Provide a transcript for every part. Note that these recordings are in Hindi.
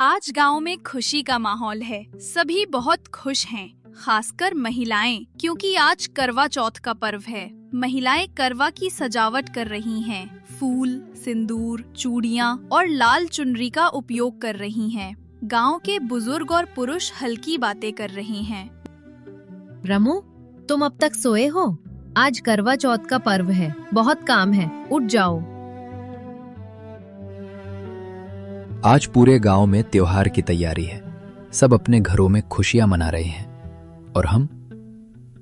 आज गांव में खुशी का माहौल है। सभी बहुत खुश हैं, खासकर महिलाएं, क्योंकि आज करवा चौथ का पर्व है। महिलाएं करवा की सजावट कर रही हैं। फूल, सिंदूर, चूड़ियां और लाल चुनरी का उपयोग कर रही हैं। गांव के बुजुर्ग और पुरुष हल्की बातें कर रहे हैं। रमू, तुम अब तक सोए हो? आज करवा चौथ का पर्व है, बहुत काम है, उठ जाओ। आज पूरे गांव में त्योहार की तैयारी है। सब अपने घरों में खुशियां मना रहे हैं और हम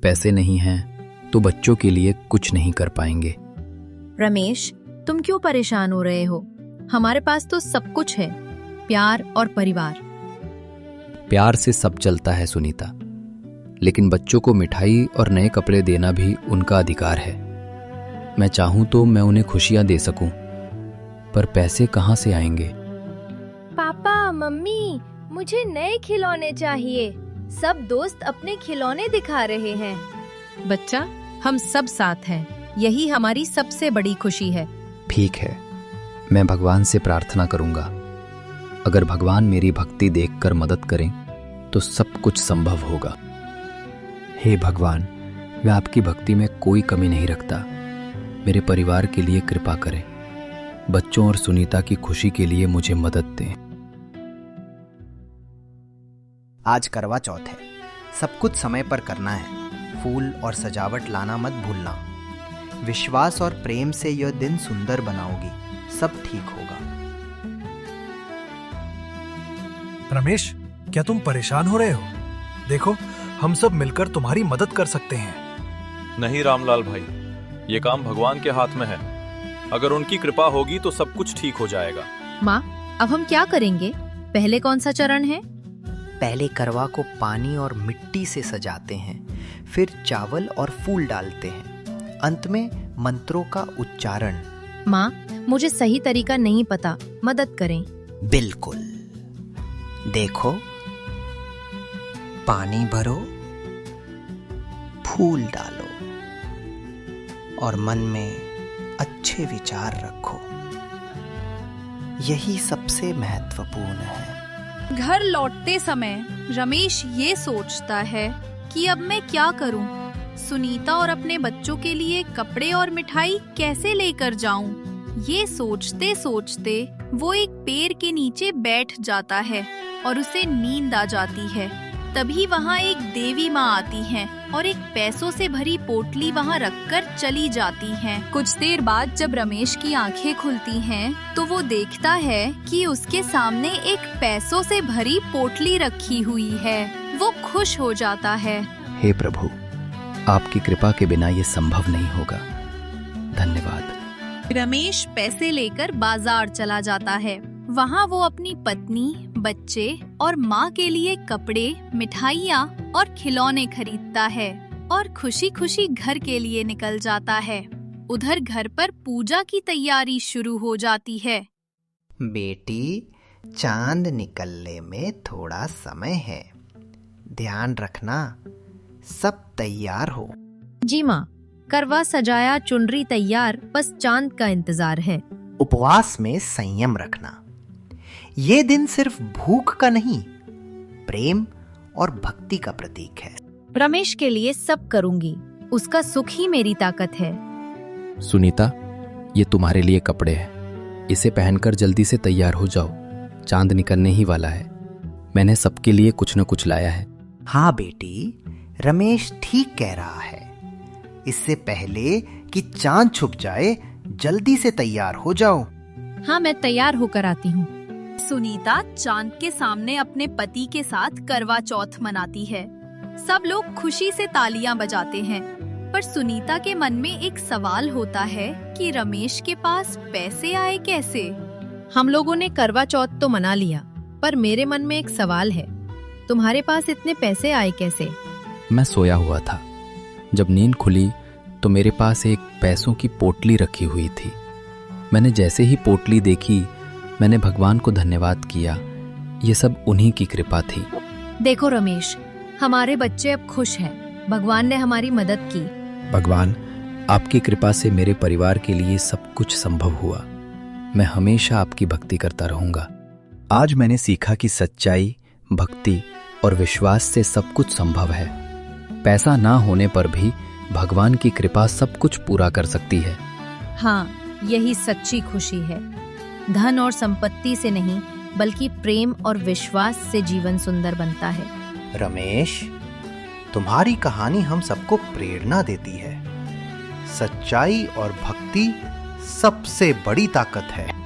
पैसे नहीं हैं तो बच्चों के लिए कुछ नहीं कर पाएंगे। रमेश, तुम क्यों परेशान हो रहे हो? हमारे पास तो सब कुछ है, प्यार और परिवार। प्यार से सब चलता है सुनीता, लेकिन बच्चों को मिठाई और नए कपड़े देना भी उनका अधिकार है। मैं चाहूं तो मैं उन्हें खुशियां दे सकूं, पर पैसे कहां से आएंगे? पापा, मम्मी, मुझे नए खिलौने चाहिए। सब दोस्त अपने खिलौने दिखा रहे हैं। बच्चा, हम सब साथ हैं, यही हमारी सबसे बड़ी खुशी है। ठीक है, मैं भगवान से प्रार्थना करूंगा। अगर भगवान मेरी भक्ति देखकर मदद करें तो सब कुछ संभव होगा। हे भगवान, मैं आपकी भक्ति में कोई कमी नहीं रखता। मेरे परिवार के लिए कृपा करें। बच्चों और सुनीता की खुशी के लिए मुझे मदद दें। आज करवा चौथ है, सब कुछ समय पर करना है। फूल और सजावट लाना मत भूलना। विश्वास और प्रेम से यह दिन सुंदर बनाओगी, सब ठीक होगा। रमेश, क्या तुम परेशान हो रहे हो? देखो, हम सब मिलकर तुम्हारी मदद कर सकते हैं। नहीं रामलाल भाई, ये काम भगवान के हाथ में है। अगर उनकी कृपा होगी तो सब कुछ ठीक हो जाएगा। माँ, अब हम क्या करेंगे? पहले कौन सा चरण है? पहले करवा को पानी और मिट्टी से सजाते हैं, फिर चावल और फूल डालते हैं, अंत में मंत्रों का उच्चारण। माँ, मुझे सही तरीका नहीं पता, मदद करें। बिल्कुल, देखो, पानी भरो, फूल डालो और मन में अच्छे विचार रखो। यही सबसे महत्वपूर्ण है। घर लौटते समय रमेश ये सोचता है कि अब मैं क्या करूं? सुनीता और अपने बच्चों के लिए कपड़े और मिठाई कैसे लेकर जाऊं? ये सोचते सोचते वो एक पेड़ के नीचे बैठ जाता है और उसे नींद आ जाती है। तभी वहाँ एक देवी माँ आती हैं और एक पैसों से भरी पोटली वहाँ रखकर चली जाती हैं। कुछ देर बाद जब रमेश की आंखें खुलती हैं, तो वो देखता है कि उसके सामने एक पैसों से भरी पोटली रखी हुई है। वो खुश हो जाता है। हे प्रभु, आपकी कृपा के बिना ये संभव नहीं होगा। धन्यवाद। रमेश पैसे लेकर बाजार चला जाता है। वहाँ वो अपनी पत्नी, बच्चे और माँ के लिए कपड़े, मिठाइयाँ और खिलौने खरीदता है और खुशी खुशी घर के लिए निकल जाता है। उधर घर पर पूजा की तैयारी शुरू हो जाती है। बेटी, चांद निकलने में थोड़ा समय है, ध्यान रखना सब तैयार हो। जी माँ, करवा सजाया, चुनरी तैयार, बस चांद का इंतजार है। उपवास में संयम रखना। ये दिन सिर्फ भूख का नहीं, प्रेम और भक्ति का प्रतीक है। रमेश के लिए सब करूंगी, उसका सुख ही मेरी ताकत है। सुनीता, ये तुम्हारे लिए कपड़े हैं, इसे पहनकर जल्दी से तैयार हो जाओ। चांद निकलने ही वाला है। मैंने सबके लिए कुछ न कुछ लाया है। हाँ बेटी, रमेश ठीक कह रहा है। इससे पहले कि चांद छुप जाए, जल्दी से तैयार हो जाओ। हाँ, मैं तैयार होकर आती हूँ। सुनीता चांद के सामने अपने पति के साथ करवा चौथ मनाती है। सब लोग खुशी से तालियां बजाते हैं, पर सुनीता के मन में एक सवाल होता है कि रमेश के पास पैसे आए कैसे? हम लोगों ने करवा चौथ तो मना लिया, पर मेरे मन में एक सवाल है, तुम्हारे पास इतने पैसे आए कैसे? मैं सोया हुआ था। जब नींद खुली तो मेरे पास एक पैसों की पोटली रखी हुई थी। मैंने जैसे ही पोटली देखी, मैंने भगवान को धन्यवाद किया। ये सब उन्हीं की कृपा थी। देखो रमेश, हमारे बच्चे अब खुश हैं। भगवान ने हमारी मदद की। भगवान, आपकी कृपा से मेरे परिवार के लिए सब कुछ संभव हुआ। मैं हमेशा आपकी भक्ति करता रहूंगा। आज मैंने सीखा कि सच्चाई, भक्ति और विश्वास से सब कुछ संभव है। पैसा ना होने पर भी भगवान की कृपा सब कुछ पूरा कर सकती है। हाँ, यही सच्ची खुशी है। धन और संपत्ति से नहीं, बल्कि प्रेम और विश्वास से जीवन सुंदर बनता है। रमेश, तुम्हारी कहानी हम सबको प्रेरणा देती है। सच्चाई और भक्ति सबसे बड़ी ताकत है।